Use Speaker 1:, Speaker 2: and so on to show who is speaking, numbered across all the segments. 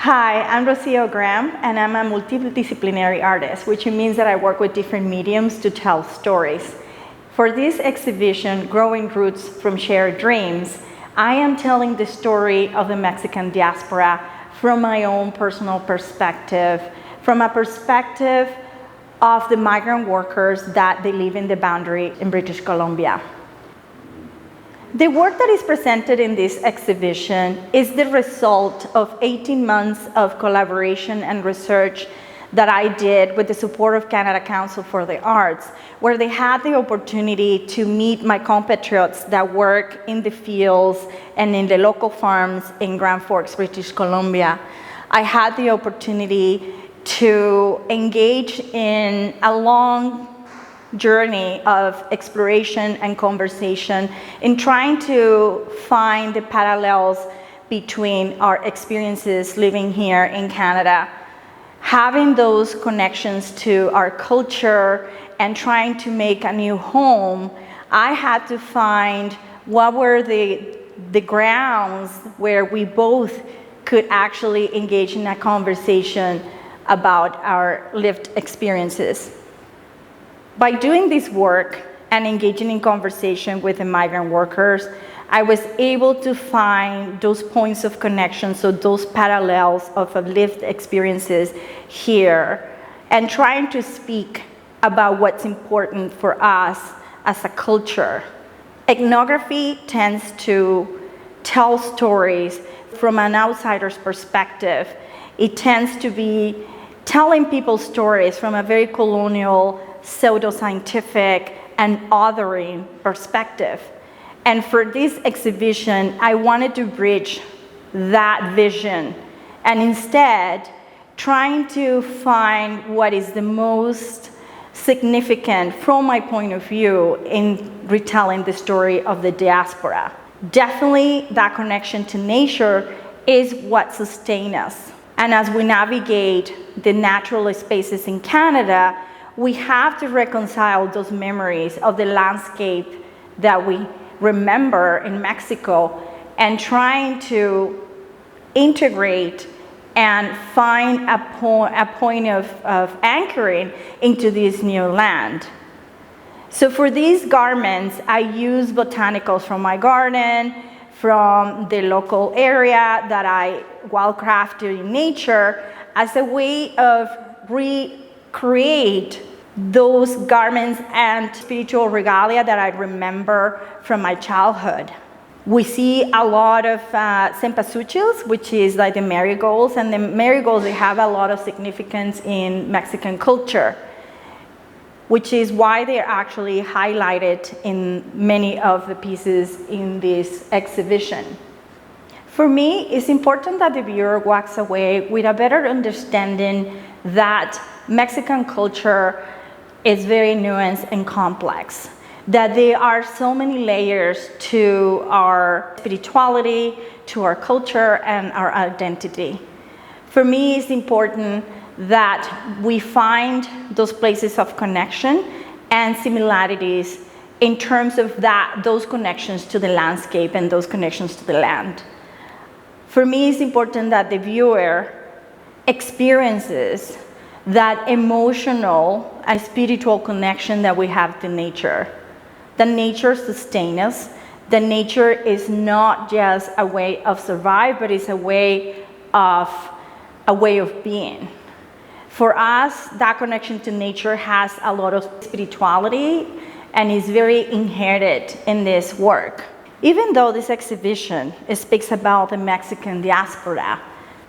Speaker 1: Hi, I'm Rocio Graham, and I'm a multidisciplinary artist, which means that I work with different mediums to tell stories. For this exhibition, Growing Roots from Shared Dreams, I am telling the story of the Mexican diaspora from my own personal perspective, from a perspective of the migrant workers that they live in the boundary in British Columbia. The work that is presented in this exhibition is the result of 18 months of collaboration and research that I did with the support of Canada Council for the Arts, where they had the opportunity to meet my compatriots that work in the fields and in the local farms in Grand Forks, British Columbia. I had the opportunity to engage in a long journey of exploration and conversation in trying to find the parallels between our experiences living here in Canada, having those connections to our culture and trying to make a new home. I had to find what were the grounds where we both could actually engage in a conversation about our lived experiences. By doing this work and engaging in conversation with the migrant workers, I was able to find those points of connection, so those parallels of lived experiences here, and trying to speak about what's important for us as a culture. Ethnography tends to tell stories from an outsider's perspective. It tends to be telling people stories from a very colonial, pseudoscientific, and othering perspective. And for this exhibition, I wanted to bridge that vision and instead trying to find what is the most significant from my point of view in retelling the story of the diaspora. Definitely that connection to nature is what sustains us. And as we navigate the natural spaces in Canada, we have to reconcile those memories of the landscape that we remember in Mexico and trying to integrate and find a point of anchoring into this new land. So for these garments, I use botanicals from my garden, from the local area that I wildcrafted in nature as a way of recreate those garments and spiritual regalia that I remember from my childhood. We see a lot of cempasúchils, which is like the marigolds, and the marigolds, they have a lot of significance in Mexican culture, which is why they're actually highlighted in many of the pieces in this exhibition. For me, it's important that the viewer walks away with a better understanding that Mexican culture is very nuanced and complex, that there are so many layers to our spirituality, to our culture, and our identity. For me, it's important that we find those places of connection and similarities in terms of those connections to the landscape and those connections to the land. For me, it's important that the viewer experiences that emotional and spiritual connection that we have to nature. That nature sustains us. That nature is not just a way of survive, but it's a way of being. For us, that connection to nature has a lot of spirituality and is very inherited in this work. Even though this exhibition speaks about the Mexican diaspora,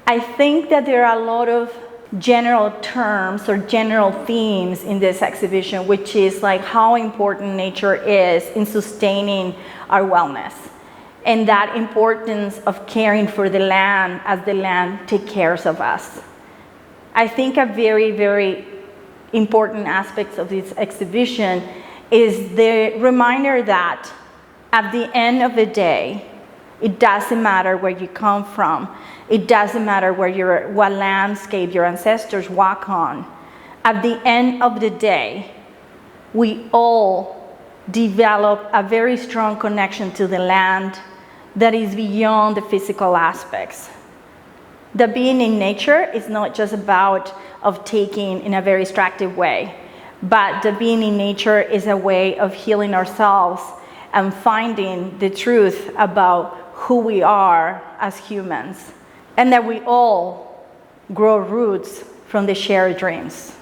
Speaker 1: I think that there are a lot of general terms or general themes in this exhibition, which is like how important nature is in sustaining our wellness, and that importance of caring for the land as the land takes care of us. I think a very, very important aspect of this exhibition is the reminder that at the end of the day, it doesn't matter where you come from. It doesn't matter what landscape your ancestors walk on. At the end of the day, we all develop a very strong connection to the land that is beyond the physical aspects. the being in nature is not just about of taking in a very extractive way, but the being in nature is a way of healing ourselves and finding the truth about who we are as humans, and that we all grow roots from the shared dreams.